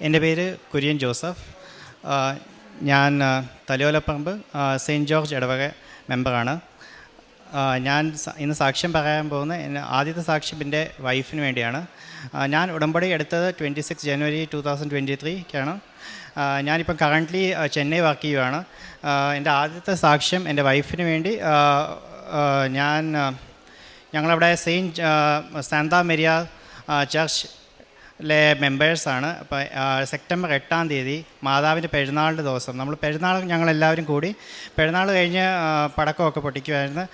എൻ്റെ പേര് കുര്യൻ ജോസഫ്. ഞാൻ തലയോലപ്പറമ്പ് സെയിൻറ്റ് ജോർജ് ഇടവക മെമ്പറാണ്. ഞാൻ ഇന്ന് സാക്ഷ്യം പറയാൻ പോകുന്ന ആദ്യത്തെ സാക്ഷ്യം എൻ്റെ വൈഫിന് വേണ്ടിയാണ്. ഞാൻ ഉടമ്പടി എടുത്തത് 26 ജനുവരി 2023ക്കാണ്. ഞാനിപ്പം കറൻ്റ്ലി ചെന്നൈ വർക്ക് ചെയ്യുകയാണ്. എൻ്റെ ആദ്യത്തെ സാക്ഷ്യം എൻ്റെ വൈഫിന് വേണ്ടി ഞങ്ങളവിടെ സാന്താ മരിയ ചർച്ച് മെമ്പേഴ്സാണ്. അപ്പോൾ സെപ്റ്റംബർ 8-ാം തീയതി മാതാവിൻ്റെ പെരുന്നാളിൻ്റെ ദിവസം നമ്മൾ പെരുന്നാൾ ഞങ്ങളെല്ലാവരും കൂടി പെരുന്നാൾ കഴിഞ്ഞ് പടക്കമൊക്കെ പൊട്ടിക്കുമായിരുന്നു.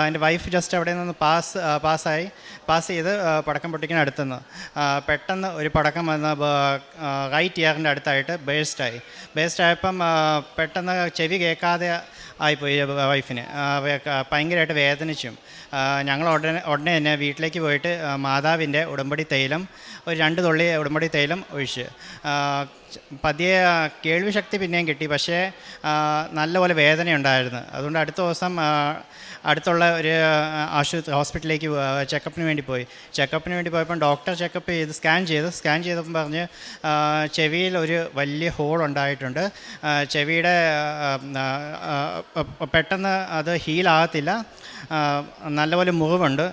എൻ്റെ വൈഫ് ജസ്റ്റ് അവിടെ നിന്ന് പാസ് ചെയ്ത് പടക്കം പൊട്ടിക്കാൻ അടുത്തുനിന്ന് പെട്ടെന്ന് ഒരു പടക്കം വന്ന് റൈറ്റ് ഇയറിൻ്റെ അടുത്തായിട്ട് ബേസ്റ്റായപ്പം പെട്ടെന്ന് ചെവി കേൾക്കാതെ ആയിപ്പോയി വൈഫിന്. ഭയങ്കരമായിട്ട് വേദനിച്ചും ഞങ്ങൾ ഉടനെ തന്നെ വീട്ടിലേക്ക് പോയിട്ട് മാതാവിൻ്റെ ഉടമ്പടി തൈലം ഒരു 2 തുള്ളി ഉടമ്പടി തൈലം ഒഴിച്ച് പതിയെ കേൾവി ശക്തി പിന്നെയും കിട്ടി. പക്ഷേ നല്ലപോലെ വേദനയുണ്ടായിരുന്നു. അതുകൊണ്ട് അടുത്ത ദിവസം അടുത്തുള്ള ഒരു ഹോസ്പിറ്റലിലേക്ക് ചെക്കപ്പിന് വേണ്ടി പോയപ്പം ഡോക്ടർ ചെക്കപ്പ് ചെയ്ത് സ്കാൻ ചെയ്തപ്പം പറഞ്ഞ് ചെവിയിൽ ഒരു വലിയ ഹോൾ ഉണ്ടായിട്ടുണ്ട്. ചെവിയുടെ പെട്ടെന്ന് അത് ഹീലാകത്തില്ല, നല്ലപോലെ മുറിവുണ്ട്.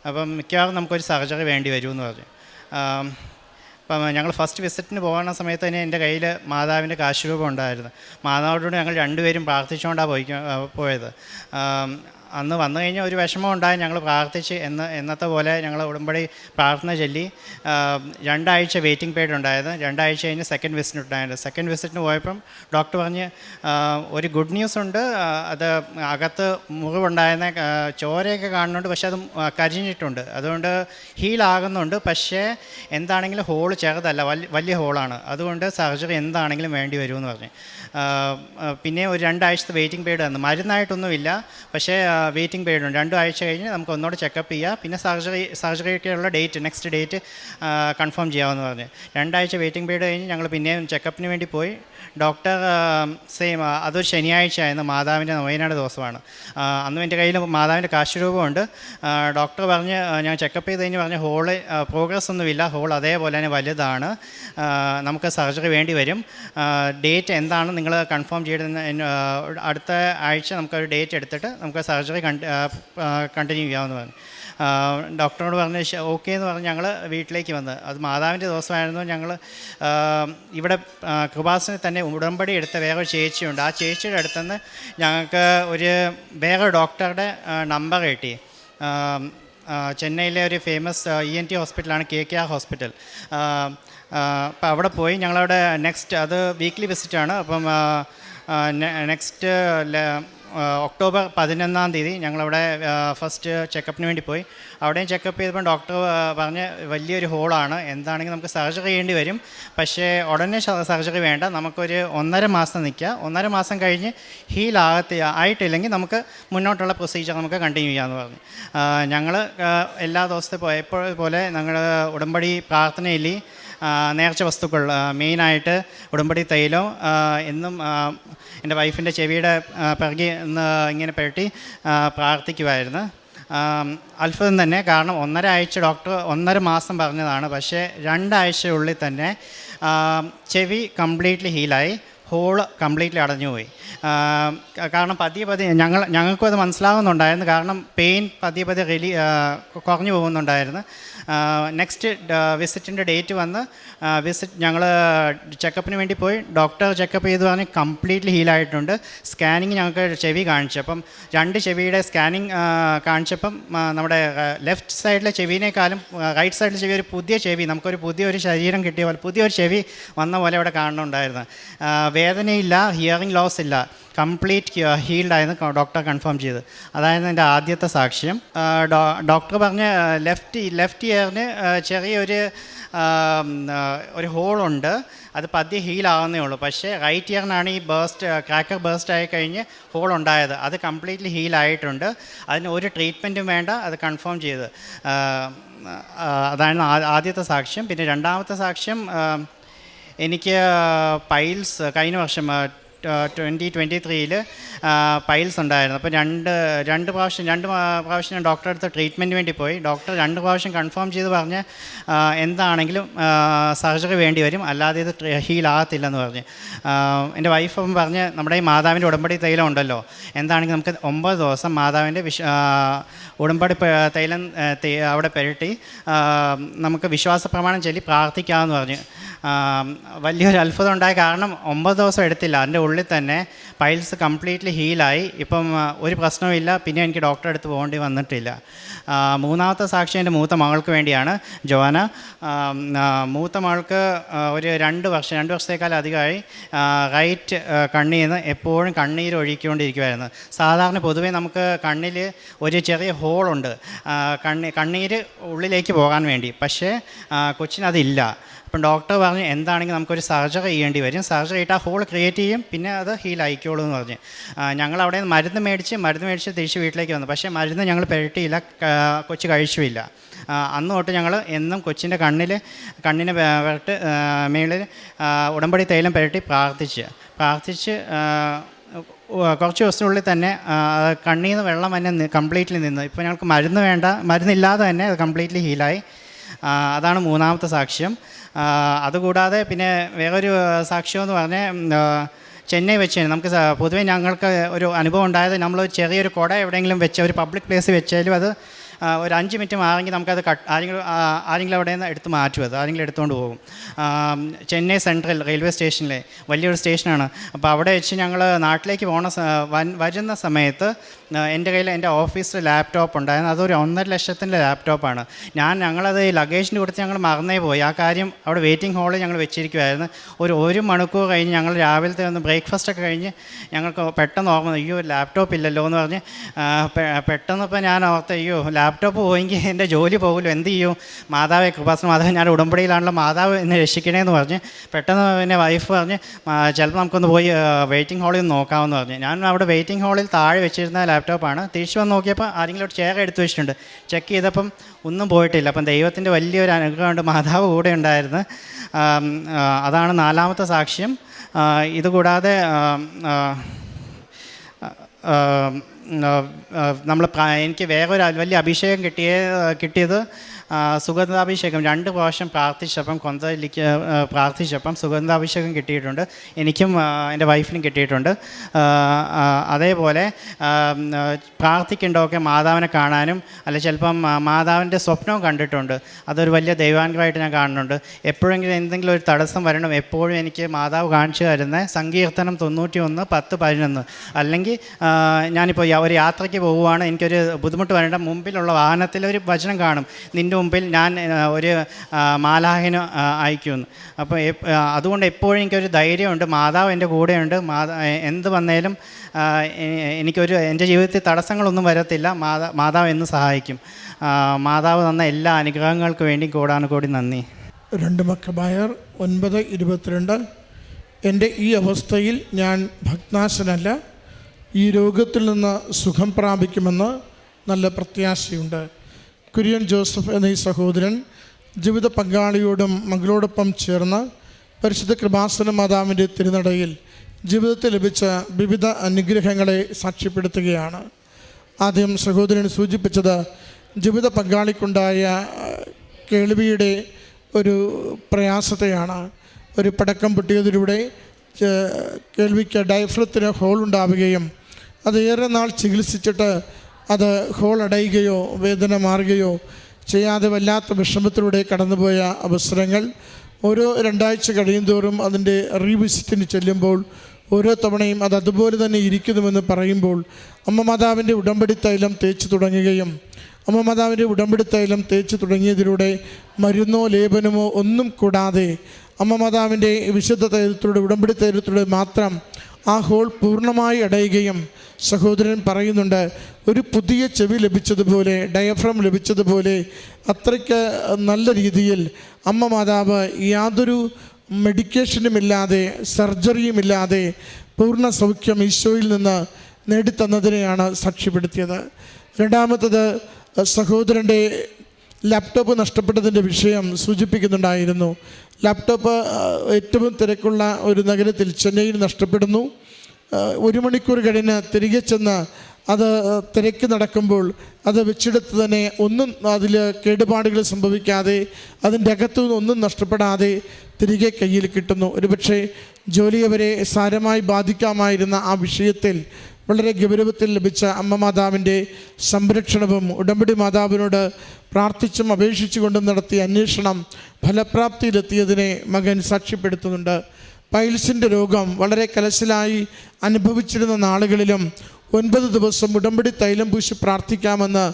അപ്പം മിക്കവാറും നമുക്കൊരു സർജറി വേണ്ടി വരുമെന്ന് പറഞ്ഞു. അപ്പം ഞങ്ങൾ ഫസ്റ്റ് വിസിറ്റിന് പോകുന്ന സമയത്ത് തന്നെ എൻ്റെ കയ്യിൽ മാതാവിൻ്റെ കാശുരൂപം ഉണ്ടായിരുന്നു. മാതാവിനോട് ഞങ്ങൾ രണ്ടുപേരും പ്രാർത്ഥിച്ചുകൊണ്ടാണ് പോയത്. അന്ന് വന്നു കഴിഞ്ഞാൽ ഒരു വിഷമം ഉണ്ടായി. ഞങ്ങൾ പ്രാർത്ഥിച്ച് എന്നത്തെ പോലെ ഞങ്ങൾ ഉടമ്പടി പ്രാർത്ഥന ചൊല്ലി 2 ആഴ്ച വെയിറ്റിംഗ് പീരീഡ് ഉണ്ടായിരുന്നു. 2 ആഴ്ച കഴിഞ്ഞ് സെക്കൻഡ് വിസിറ്റിന് പോയപ്പം ഡോക്ടർ പറഞ്ഞ് ഒരു ഗുഡ് ന്യൂസ് ഉണ്ട്. അത് അകത്ത് മുറിവുണ്ടായിരുന്ന ചോരയൊക്കെ കാണുന്നുണ്ട്, പക്ഷേ അത് കരിഞ്ഞിട്ടുണ്ട്, അതുകൊണ്ട് ഹീലാകുന്നുണ്ട്. പക്ഷേ എന്താണെങ്കിലും ഹോള് ചെറുതല്ല, വലിയ ഹോളാണ്, അതുകൊണ്ട് സർജറി എന്താണെങ്കിലും വേണ്ടി വരുമെന്ന് പറഞ്ഞു. പിന്നെ ഒരു 2 ആഴ്ചത്തെ വെയിറ്റിംഗ് പീരീഡ് തന്നു. മരുന്നായിട്ടൊന്നുമില്ല, പക്ഷേ വെയിറ്റിംഗ് പീരീഡ് ഉണ്ട്. 2 ആഴ്ച കഴിഞ്ഞ് നമുക്ക് ഒന്നുകൂടെ ചെക്കപ്പ് ചെയ്യുക, പിന്നെ സർജറിക്കുള്ള നെക്സ്റ്റ് ഡേറ്റ് കൺഫേം ചെയ്യാമെന്ന് പറഞ്ഞു. 2 ആഴ്ച വെയിറ്റിംഗ് പീരീഡ് കഴിഞ്ഞ് ഞങ്ങൾ പിന്നെയും ചെക്കപ്പിന് വേണ്ടി പോയി. ഡോക്ടർ അതൊരു ശനിയാഴ്ച ആയിരുന്നു, മാതാവിൻ്റെ നൊവേനയുടെ ദിവസമാണ്. അന്നും എൻ്റെ കയ്യിൽ മാതാവിൻ്റെ കാശുരൂപമുണ്ട്. ഡോക്ടർ പറഞ്ഞ് ഞാൻ ചെക്കപ്പ് ചെയ്ത് കഴിഞ്ഞ് പറഞ്ഞ് ഹോള് പ്രോഗ്രസ് ഒന്നുമില്ല, ഹോൾ അതേപോലെ തന്നെ വലുതാണ്, നമുക്ക് സർജറി വേണ്ടി വരും. ഡേറ്റ് എന്താണ് നിങ്ങൾ കൺഫേം ചെയ്തെന്ന് അടുത്ത ആഴ്ച നമുക്കൊരു ഡേറ്റ് എടുത്തിട്ട് നമുക്ക് സർജറി കണ്ടിന്യൂ ചെയ്യാമെന്ന് പറഞ്ഞു. ഡോക്ടറോട് പറഞ്ഞ് ഓക്കെ എന്ന് പറഞ്ഞ് ഞങ്ങൾ വീട്ടിലേക്ക് വന്ന്. അത് മാതാവിൻ്റെ ദിവസമായിരുന്നു. ഞങ്ങൾ ഇവിടെ കൃപാസനത്തിൽ തന്നെ ഉടമ്പടി എടുത്ത വേറൊരു ചേച്ചിയുണ്ട്. ആ ചേച്ചിയുടെ അടുത്തുനിന്ന് ഞങ്ങൾക്ക് വേറൊരു ഡോക്ടറുടെ നമ്പർ കിട്ടി. ചെന്നൈയിലെ ഒരു ഫേമസ് ENT ഹോസ്പിറ്റലാണ് KKR ഹോസ്പിറ്റൽ. അപ്പോൾ അവിടെ പോയി ഞങ്ങളവിടെ അത് വീക്ക്ലി വിസിറ്റാണ്. അപ്പം നെക്സ്റ്റ് ഒക്ടോബർ 11-ാം തീയതി ഞങ്ങളവിടെ ഫസ്റ്റ് ചെക്കപ്പിന് വേണ്ടി പോയി. അവിടെയും ചെക്കപ്പ് ചെയ്തപ്പോൾ ഡോക്ടർ പറഞ്ഞ് വലിയൊരു ഹോളാണ്, എന്താണെങ്കിൽ നമുക്ക് സർജറി ചെയ്യേണ്ടി വരും, പക്ഷേ ഉടനെ സർജറി വേണ്ട, നമുക്കൊരു 1.5 മാസം നിൽക്കുക, 1.5 മാസം കഴിഞ്ഞ് ആയിട്ടില്ലെങ്കിൽ നമുക്ക് മുന്നോട്ടുള്ള പ്രൊസീജിയർ നമുക്ക് കണ്ടിന്യൂ ചെയ്യാമെന്ന് പറഞ്ഞു. ഞങ്ങൾ എല്ലാ ദിവസത്തെ പോലെ ഞങ്ങൾ ഉടമ്പടി പ്രാർത്ഥനയിൽ നേർച്ച വസ്തുക്കൾ മെയിനായിട്ട് ഉടമ്പടി തൈലം എന്നും എൻ്റെ വൈഫിൻ്റെ ചെവിയുടെ പിറകെ ഇങ്ങനെ പുരട്ടി പ്രാർത്ഥിക്കുമായിരുന്നു. അത്ഭുതം തന്നെ, കാരണം 1.5 ആഴ്ച ഡോക്ടർ 1.5 മാസം പറഞ്ഞതാണ്, പക്ഷേ 2 ആഴ്ചയുള്ളിൽ തന്നെ ചെവി കംപ്ലീറ്റ്ലി ഹീലായി, ഹോള് കംപ്ലീറ്റ്ലി അടഞ്ഞുപോയി. കാരണം പതിയെ ഞങ്ങൾക്കും അത് മനസ്സിലാകുന്നുണ്ടായിരുന്നു, കാരണം പെയിൻ പതിയെ കുറഞ്ഞു പോകുന്നുണ്ടായിരുന്നു. നെക്സ്റ്റ് വിസിറ്റിൻ്റെ ഡേറ്റ് വന്ന് ഞങ്ങൾ ചെക്കപ്പിന് വേണ്ടി പോയി. ഡോക്ടർ ചെക്കപ്പ് ചെയ്ത് പറഞ്ഞ് കംപ്ലീറ്റ്ലി ഹീലായിട്ടുണ്ട്. സ്കാനിങ് ഞങ്ങൾക്ക് ചെവി കാണിച്ചു. അപ്പം 2 ചെവിയുടെ സ്കാനിങ് കാണിച്ചപ്പം നമ്മുടെ ലെഫ്റ്റ് സൈഡിലെ ചെവിനേക്കാളും റൈറ്റ് സൈഡിലെ ചെവി ഒരു പുതിയ ചെവി, നമുക്കൊരു പുതിയൊരു ശരീരം കിട്ടിയ പോലെ പുതിയൊരു ചെവി വന്ന പോലെ അവിടെ കാണുന്നുണ്ടായിരുന്നു. വേദനയില്ല, ഹിയറിംഗ് ലോസ് ഇല്ല, കംപ്ലീറ്റ് ഹീൽഡായിരുന്നു ഡോക്ടർ കൺഫേം ചെയ്ത്. അതായിരുന്നു എൻ്റെ ആദ്യത്തെ സാക്ഷ്യം. ഡോക്ടർ പറഞ്ഞ് ലെഫ്റ്റ് ഇയറിന് ചെറിയൊരു ഹോളുണ്ട്, അത് പതിയെ ഹീലാവുന്നേ ഉള്ളൂ. പക്ഷേ റൈറ്റ് ഇയറിനാണ് ഈ ക്രാക്കർ ബേസ്റ്റ് ആയി കഴിഞ്ഞ് ഹോളുണ്ടായത്. അത് കംപ്ലീറ്റ്ലി ഹീലായിട്ടുണ്ട്, അതിന് ഒരു ട്രീറ്റ്മെൻറ്റും വേണ്ട, അത് കൺഫേം ചെയ്ത്. അതാണ് ആദ്യത്തെ സാക്ഷ്യം. പിന്നെ രണ്ടാമത്തെ സാക്ഷ്യം, എനിക്ക് പൈൽസ് കഴിഞ്ഞ വർഷം 2023 പൈൽസ് ഉണ്ടായിരുന്നു. അപ്പോൾ രണ്ട് പ്രാവശ്യം ഞാൻ ഡോക്ടറെ അടുത്ത് ട്രീറ്റ്മെൻറ്റിന് വേണ്ടി പോയി. ഡോക്ടർ 2 പ്രാവശ്യം കൺഫേം ചെയ്ത് പറഞ്ഞ് എന്താണെങ്കിലും സർജറി വേണ്ടി വരും, അല്ലാതെ ഇത് ഹീലാകത്തില്ലെന്ന് പറഞ്ഞ്. എൻ്റെ വൈഫ് അപ്പം പറഞ്ഞ് നമ്മുടെ ഈ മാതാവിൻ്റെ ഉടമ്പടി തൈലം ഉണ്ടല്ലോ, എന്താണെങ്കിലും നമുക്ക് 9 ദിവസം മാതാവിൻ്റെ ഉടമ്പടി തൈലം അവിടെ പുരട്ടി നമുക്ക് വിശ്വാസ പ്രമാണം ചൊല്ലി പ്രാർത്ഥിക്കാമെന്ന് പറഞ്ഞു. വലിയൊരു അത്ഭുതം ഉണ്ടായ കാരണം 9 ദിവസം എടുത്തില്ല, അതിൻ്റെ ഉള്ളിൽ തന്നെ പൈൽസ് കംപ്ലീറ്റ്ലി ഹീലായി. ഇപ്പം ഒരു പ്രശ്നവുമില്ല, പിന്നെ എനിക്ക് ഡോക്ടറെ അടുത്ത് പോകേണ്ടി വന്നിട്ടില്ല. മൂന്നാമത്തെ സാക്ഷി എൻ്റെ മൂത്ത മകൾക്ക് വേണ്ടിയാണ്, ജോന. മൂത്ത മകൾക്ക് ഒരു 2 വർഷത്തേക്കാളും അധികമായി റൈറ്റ് കണ്ണിൽ നിന്ന് എപ്പോഴും കണ്ണീര് ഒഴുകിക്കൊണ്ടിരിക്കുമായിരുന്നു. സാധാരണ പൊതുവേ നമുക്ക് കണ്ണിൽ ഒരു ചെറിയ ഹോളുണ്ട് കണ്ണീര് ഉള്ളിലേക്ക് പോകാൻ വേണ്ടി, പക്ഷേ കൊച്ചിനതില്ല. അപ്പം ഡോക്ടർ പറഞ്ഞു എന്താണെങ്കിൽ നമുക്കൊരു സർജറി ചെയ്യേണ്ടി വരും, സർജറി ചെയ്തിട്ട് ആ ഹോൾ ക്രിയേറ്റ് ചെയ്യും, പിന്നെ അത് ഹീൽ ആയിക്കോളൂ എന്ന് പറഞ്ഞ്. ഞങ്ങളവിടെ നിന്ന് മരുന്ന് മേടിച്ച് തിരിച്ച് വീട്ടിലേക്ക് വന്നു. പക്ഷേ മരുന്ന് ഞങ്ങൾ പുരട്ടിയില്ല, കൊച്ച് കഴിച്ചുമില്ല. അന്ന് തൊട്ട് ഞങ്ങൾ എന്നും കൊച്ചിൻ്റെ കണ്ണിന് പുരട്ട് മേളിൽ ഉടമ്പടി തൈലം പുരട്ടി പ്രാർത്ഥിച്ച് കുറച്ച് ദിവസത്തിനുള്ളിൽ തന്നെ കണ്ണിൽ നിന്ന് വെള്ളം തന്നെ കംപ്ലീറ്റ്ലി നിന്ന്. ഇപ്പോൾ ഞങ്ങൾക്ക് മരുന്നില്ലാതെ തന്നെ അത് കംപ്ലീറ്റ്ലി ഹീലായി. അതാണ് മൂന്നാമത്തെ സാക്ഷ്യം. അതുകൂടാതെ പിന്നെ വേറൊരു സാക്ഷ്യം എന്ന് പറഞ്ഞാൽ ചെന്നൈ വെച്ച് നമുക്ക് പൊതുവേ ഞങ്ങൾക്ക് ഒരു അനുഭവം ഉണ്ടായത്, നമ്മൾ ചെറിയൊരു കുട എവിടെയെങ്കിലും വെച്ച് ഒരു പബ്ലിക് പ്ലേസ് വെച്ചാലും അത് ഒരു 5 മിനിറ്റ് മാറെങ്കിൽ നമുക്കത് ആരെങ്കിലും അവിടെ നിന്ന് എടുത്ത് മാറ്റും, ആരെങ്കിലും എടുത്തുകൊണ്ട് പോകും. ചെന്നൈ സെൻട്രൽ റെയിൽവേ സ്റ്റേഷനിലെ വലിയൊരു സ്റ്റേഷനാണ്. അപ്പോൾ അവിടെ വെച്ച് ഞങ്ങൾ നാട്ടിലേക്ക് വരുന്ന സമയത്ത് എൻ്റെ കയ്യിൽ എൻ്റെ ഓഫീസിൽ ലാപ്ടോപ്പ് ഉണ്ടായിരുന്നു. അതൊരു 1.5 ലക്ഷത്തിൻ്റെ ലാപ്ടോപ്പാണ്. ഞങ്ങളത് ലഗേജിന് കൊടുത്ത് ഞങ്ങൾ മറന്നേ പോയി. ആ കാര്യം അവിടെ വെയിറ്റിംഗ് ഹാളിൽ ഞങ്ങൾ വെച്ചിരിക്കുമായിരുന്നു. ഒരു മണിക്കൂർ കഴിഞ്ഞ് ഞങ്ങൾ രാവിലത്തെ ഒന്ന് ബ്രേക്ക്ഫാസ്റ്റൊക്കെ കഴിഞ്ഞ് ഞങ്ങൾക്ക് പെട്ടെന്ന് ഓർമ്മ, അയ്യോ ലാപ്ടോപ്പ് ഇല്ലല്ലോ എന്ന് പറഞ്ഞ് പെട്ടെന്നിപ്പോൾ ഞാൻ ഓർത്ത്, അയ്യോ ലാപ്ടോപ്പ് പോയെങ്കിൽ എൻ്റെ ജോലി പോകുമല്ലോ, എന്ത് ചെയ്യും, മാതാവേ കൃപാസന മാതാവ് ഞാൻ ഉടമ്പടിയിലാണല്ലോ, മാതാവ് എന്നെ രക്ഷിക്കണേന്ന് പറഞ്ഞ് പെട്ടെന്ന് എൻ്റെ വൈഫ് പറഞ്ഞ് ചിലപ്പോൾ നമുക്കൊന്ന് പോയി വെയിറ്റിംഗ് ഹാളിൽ നിന്ന് നോക്കാമെന്ന് പറഞ്ഞ്. ഞാൻ അവിടെ വെയിറ്റിംഗ് ഹാളിൽ താഴെ വെച്ചിരുന്ന ലാപ്ടോപ്പാണ്. തിരിച്ചു വന്ന് നോക്കിയപ്പോൾ ആരെങ്കിലും ഒരു ചെയർ എടുത്ത് വെച്ചിട്ടുണ്ട്. ചെക്ക് ചെയ്തപ്പം ഒന്നും പോയിട്ടില്ല. അപ്പം ദൈവത്തിൻ്റെ വലിയൊരു അനുഗ്രഹമുണ്ട്, മാതാവ് കൂടെ ഉണ്ടായിരുന്നു. അതാണ് 4ാമത്തെ സാക്ഷ്യം. ഇതുകൂടാതെ എനിക്ക് വേറൊരു വലിയ അഭിഷേകം കിട്ടിയത് സുഗന്ധാഭിഷേകം. 2 പ്രാവശ്യം പ്രാർത്ഥിച്ചപ്പം സുഗന്ധാഭിഷേകം കിട്ടിയിട്ടുണ്ട്. എനിക്കും എൻ്റെ വൈഫിനും കിട്ടിയിട്ടുണ്ട്. അതേപോലെ പ്രാർത്ഥിക്കേണ്ടതൊക്കെ മാതാവിനെ കാണാനും അല്ല ചിലപ്പം മാതാവിൻ്റെ സ്വപ്നവും കണ്ടിട്ടുണ്ട്. അതൊരു വലിയ ദൈവാനുഗ്രഹമായിട്ട് ഞാൻ കാണുന്നുണ്ട്. എപ്പോഴെങ്കിലും എന്തെങ്കിലും ഒരു തടസ്സം വരണം, എപ്പോഴും എനിക്ക് മാതാവ് കാണിച്ചു തരുന്ന സങ്കീർത്തനം 91:10-11. അല്ലെങ്കിൽ ഞാനിപ്പോൾ ഒരു യാത്രയ്ക്ക് പോവുകയാണ്, എനിക്കൊരു ബുദ്ധിമുട്ട് വരേണ്ട, മുമ്പിലുള്ള വാഹനത്തിൽ ഒരു വചനം കാണും, നിൻ്റെ മുമ്പിൽ ഞാൻ ഒരു മാലാഖിനെ അയക്കുമെന്ന്. അപ്പോൾ അതുകൊണ്ട് എപ്പോഴും എനിക്കൊരു ധൈര്യമുണ്ട്, മാതാവ് എൻ്റെ കൂടെയുണ്ട്. എന്ത് വന്നാലും എൻ്റെ ജീവിതത്തിൽ തടസ്സങ്ങളൊന്നും വരത്തില്ല, മാതാവ് എന്ന് സഹായിക്കും. മാതാവ് തന്ന എല്ലാ അനുഗ്രഹങ്ങൾക്ക് വേണ്ടി കോടാനുകോടി നന്ദി. 2 മക്കബായർ 9:22. എൻ്റെ ഈ അവസ്ഥയിൽ ഞാൻ ഭഗ്നാശനല്ല, ഈ രോഗത്തിൽ നിന്ന് സുഖം പ്രാപിക്കുമെന്ന് നല്ല പ്രത്യാശയുണ്ട്. കുര്യൻ ജോസഫ് എന്ന ഈ സഹോദരൻ ജീവിത പങ്കാളിയോടും മകളോടൊപ്പം ചേർന്ന് പരിശുദ്ധ കൃപാസന മാതാവിൻ്റെ തിരുനടയിൽ ജീവിതത്തിൽ ലഭിച്ച വിവിധ അനുഗ്രഹങ്ങളെ സാക്ഷ്യപ്പെടുത്തുകയാണ്. ആദ്യം സഹോദരൻ സൂചിപ്പിച്ചത് ജീവിത പങ്കാളിക്കുണ്ടായ കേൾവിയുടെ ഒരു പ്രയാസത്തെയാണ്. ഒരു പടക്കം പൊട്ടിയതിലൂടെ കേൾവിക്ക് ഡയഫ്രത്തിന് ഹോൾ ഉണ്ടാവുകയും അത് ഏറെ നാൾ ചികിത്സിച്ചിട്ട് അത് ഹോൾ അടയുകയോ വേദന മാറുകയോ ചെയ്യാതെ വല്ലാത്ത വിഷമത്തിലൂടെ കടന്നുപോയ അവസരങ്ങൾ ഓരോ 2 ആഴ്ച കഴിയുന്തോറും അതിൻ്റെ റീവിസിറ്റിന് ചെല്ലുമ്പോൾ ഓരോ തവണയും അത് അതുപോലെ തന്നെ ഇരിക്കുന്നുവെന്ന് പറയുമ്പോൾ അമ്മ മാതാവിൻ്റെ ഉടമ്പടി തൈലം തേച്ച് തുടങ്ങുകയും അമ്മ മാതാവിൻ്റെ ഉടമ്പടി തൈലം തേച്ച് തുടങ്ങിയതിലൂടെ മരുന്നോ ലേപനമോ ഒന്നും കൂടാതെ അമ്മ മാതാവിൻ്റെ വിശുദ്ധ തൈലത്തിലൂടെ ഉടമ്പടി തൈലത്തിലൂടെ മാത്രം ആ ഹോൾ പൂർണ്ണമായി അടയുകയും സഹോദരൻ പറയുന്നുണ്ട്, ഒരു പുതിയ ചെവി ലഭിച്ചതുപോലെ, ഡയഫ്രം ലഭിച്ചതുപോലെ അത്രയ്ക്ക് നല്ല രീതിയിൽ അമ്മ മാതാവ് യാതൊരു മെഡിക്കേഷനുമില്ലാതെ സർജറിയുമില്ലാതെ പൂർണ്ണ സൗഖ്യം ഈശോയിൽ നിന്ന് നേടിത്തന്നതിനെയാണ് സാക്ഷ്യപ്പെടുത്തിയത്. രണ്ടാമത്തത് സഹോദരൻ്റെ ലാപ്ടോപ്പ് നഷ്ടപ്പെട്ടതിൻ്റെ വിഷയം സൂചിപ്പിക്കുന്നുണ്ടായിരുന്നു. ലാപ്ടോപ്പ് ഏറ്റവും തിരക്കുള്ള ഒരു നഗരത്തിൽ ചെന്നൈയിൽ നഷ്ടപ്പെടുന്നു. 1 മണിക്കൂർ കഴിഞ്ഞ് തിരികെ ചെന്ന് അത് തിരക്ക് നടക്കുമ്പോൾ അത് വെച്ചെടുത്ത് തന്നെ ഒന്നും അതിൽ കേടുപാടുകൾ സംഭവിക്കാതെ അതിൻ്റെ അകത്തുനിന്ന് ഒന്നും നഷ്ടപ്പെടാതെ തിരികെ കയ്യിൽ കിട്ടുന്നു. ഒരുപക്ഷെ ജോലിയെ വരെ സാരമായി ബാധിക്കാമായിരുന്ന ആ വിഷയത്തിൽ വളരെ ഗൗരവത്തിൽ ലഭിച്ച അമ്മ മാതാവിൻ്റെ സംരക്ഷണവും ഉടമ്പടി മാതാവിനോട് പ്രാർത്ഥിച്ചും അപേക്ഷിച്ചുകൊണ്ടും നടത്തിയ അന്വേഷണം ഫലപ്രാപ്തിയിലെത്തിയതിനെ മകൻ സാക്ഷ്യപ്പെടുത്തുന്നുണ്ട്. പൈൽസിൻ്റെ രോഗം വളരെ കലശലായി അനുഭവിച്ചിരുന്ന നാളുകളിലും 9 ദിവസം ഉടമ്പടി തൈലം പൂശി പ്രാർത്ഥിക്കാമെന്ന്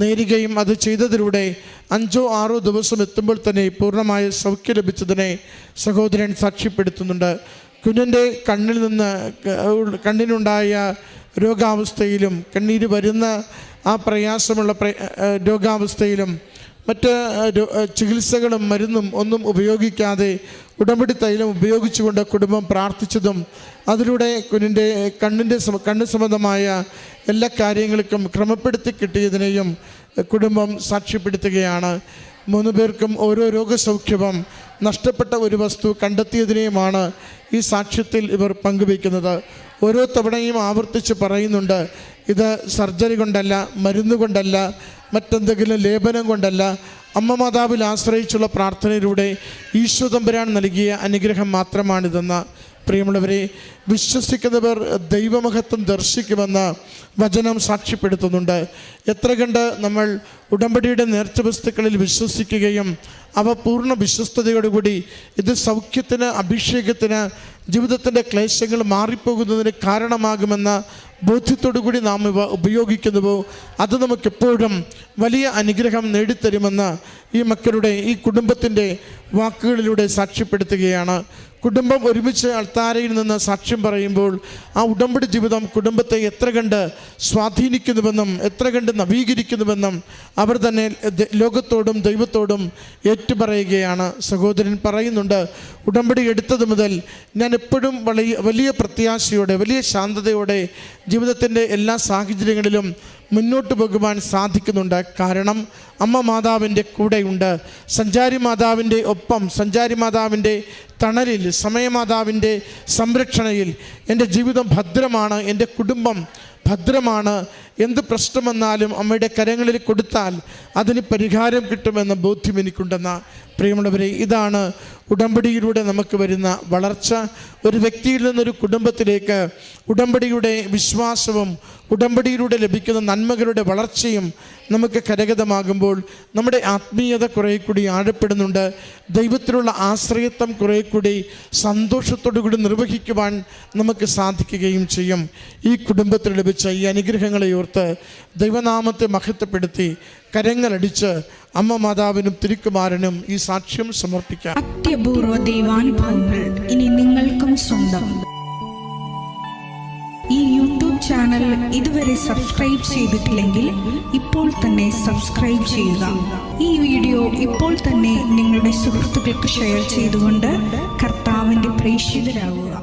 നേരുകയും അത് ചെയ്തതിലൂടെ 5-6 ദിവസം എത്തുമ്പോൾ തന്നെ പൂർണ്ണമായ സൗഖ്യം ലഭിച്ചതിനെ സഹോദരൻ സാക്ഷ്യപ്പെടുത്തുന്നുണ്ട്. കുഞ്ഞിൻ്റെ കണ്ണിനുണ്ടായ രോഗാവസ്ഥയിലും കണ്ണീര് വരുന്ന ആ പ്രയാസമുള്ള രോഗാവസ്ഥയിലും മറ്റ് ചികിത്സകളും മരുന്നും ഒന്നും ഉപയോഗിക്കാതെ ഉടമ്പടി തൈലം ഉപയോഗിച്ചുകൊണ്ട് കുടുംബം പ്രാർത്ഥിച്ചതും അതിലൂടെ കുഞ്ഞിൻ്റെ കണ്ണ് സംബന്ധമായ എല്ലാ കാര്യങ്ങൾക്കും ക്രമപ്പെടുത്തി കിട്ടിയതിനെയും കുടുംബം സാക്ഷ്യപ്പെടുത്തുകയാണ്. 3 പേർക്കും ഓരോ രോഗസൗഖ്യവും നഷ്ടപ്പെട്ട ഒരു വസ്തു കണ്ടെത്തിയതിനെയുമാണ് ഈ സാക്ഷ്യത്തിൽ ഇവർ പങ്കുവയ്ക്കുന്നത്. ഓരോ തവണയും ആവർത്തിച്ച് പറയുന്നുണ്ട്, ഇത് സർജറി കൊണ്ടല്ല, മരുന്ന് കൊണ്ടല്ല, മറ്റെന്തെങ്കിലും ലേപനം കൊണ്ടല്ല, അമ്മ മാതാവിൽ ആശ്രയിച്ചുള്ള പ്രാർത്ഥനയിലൂടെ ഈശോ തമ്പുരാൻ നൽകിയ അനുഗ്രഹം മാത്രമാണിതെന്ന്. പ്രിയമുള്ളവരെ, വിശ്വസിക്കുന്നവർ ദൈവമഹത്വം ദർശിക്കുമെന്ന് വചനം സാക്ഷ്യപ്പെടുത്തുന്നുണ്ട്. എത്ര കണ്ട് നമ്മൾ ഉടമ്പടിയുടെ നേർച്ച വസ്തുക്കളിൽ വിശ്വസിക്കുകയും അവ പൂർണ്ണ വിശ്വസ്തയോടുകൂടി ഇത് സൗഖ്യത്തിന്, അഭിഷേകത്തിന്, ജീവിതത്തിൻ്റെ ക്ലേശങ്ങൾ മാറിപ്പോകുന്നതിന് കാരണമാകുമെന്ന ബോധ്യത്തോടുകൂടി നാം ഇവ ഉപയോഗിക്കുന്നുവോ അത് നമുക്കെപ്പോഴും വലിയ അനുഗ്രഹം നേടിത്തരുമെന്ന് ഈ മക്കളുടെ, ഈ കുടുംബത്തിൻ്റെ വാക്കുകളിലൂടെ സാക്ഷ്യപ്പെടുത്തുകയാണ്. കുടുംബം ഒരുമിച്ച് അൾത്താരയിൽ നിന്ന് സാക്ഷ്യം പറയുമ്പോൾ ആ ഉടമ്പടി ജീവിതം കുടുംബത്തെ എത്ര കണ്ട് സ്വാധീനിക്കുന്നുവെന്നും എത്ര കണ്ട് നവീകരിക്കുന്നുവെന്നും അവർ തന്നെ ലോകത്തോടും ദൈവത്തോടും ഏറ്റുപറയുകയാണ്. സഹോദരൻ പറയുന്നുണ്ട്, ഉടമ്പടി എടുത്തത് മുതൽ ഞാൻ എപ്പോഴും വലിയ പ്രത്യാശയോടെ, വലിയ ശാന്തതയോടെ ജീവിതത്തിൻ്റെ എല്ലാ സാഹചര്യങ്ങളിലും മുന്നോട്ട് പോകുവാൻ സാധിക്കുന്നുണ്ട്. കാരണം അമ്മ മാതാവിൻ്റെ കൂടെയുണ്ട്. സഞ്ചാരി മാതാവിൻ്റെ ഒപ്പം, സഞ്ചാരി മാതാവിൻ്റെ തണലിൽ, സമയമാതാവിൻ്റെ സംരക്ഷണയിൽ എൻ്റെ ജീവിതം ഭദ്രമാണ്, എൻ്റെ കുടുംബം ഭദ്രമാണ്. എന്ത് പ്രശ്നം വന്നാലും അമ്മയുടെ കരങ്ങളിൽ കൊടുത്താൽ അതിന് പരിഹാരം കിട്ടുമെന്ന ബോധ്യം എനിക്കുണ്ടെന്ന. പ്രിയമുള്ളവരെ, ഇതാണ് ഉടമ്പടിയിലൂടെ നമുക്ക് വരുന്ന വളർച്ച. ഒരു വ്യക്തിയിൽ നിന്നൊരു കുടുംബത്തിലേക്ക് ഉടമ്പടിയുടെ വിശ്വാസവും ഉടമ്പടിയിലൂടെ ലഭിക്കുന്ന നന്മകളുടെ വളർച്ചയും നമുക്ക് കരഗതമാകുമ്പോൾ നമ്മുടെ ആത്മീയത കുറേ കൂടി ആഴപ്പെടുന്നുണ്ട്. ദൈവത്തിലുള്ള ആശ്രയത്വം കുറേ കൂടി സന്തോഷത്തോടു കൂടി നിർവഹിക്കുവാൻ നമുക്ക് സാധിക്കുകയും ചെയ്യും. ഈ കുടുംബത്തിൽ ലഭിച്ച ഈ അനുഗ്രഹങ്ങളെ ഓർത്ത് ദൈവനാമത്തെ മഹത്വപ്പെടുത്തി കരങ്ങളടിച്ച് അമ്മ മാതാവിനും തിരുക്കുമാരനും ഈ സാക്ഷ്യം സമർപ്പിക്കാം. അത്യപൂർവ ദൈവാനുഭവങ്ങൾ ഇനി നിങ്ങൾക്കും സ്വന്തം. ഈ യൂട്യൂബ് ചാനൽ ഇതുവരെ സബ്സ്ക്രൈബ് ചെയ്തിട്ടില്ലെങ്കിൽ ഇപ്പോൾ തന്നെ സബ്സ്ക്രൈബ് ചെയ്യുക. ഈ വീഡിയോ ഇപ്പോൾ തന്നെ നിങ്ങളുടെ സുഹൃത്തുക്കൾക്ക് ഷെയർ ചെയ്തുകൊണ്ട് കർത്താവിൻ്റെ പ്രേക്ഷിതരാകുക.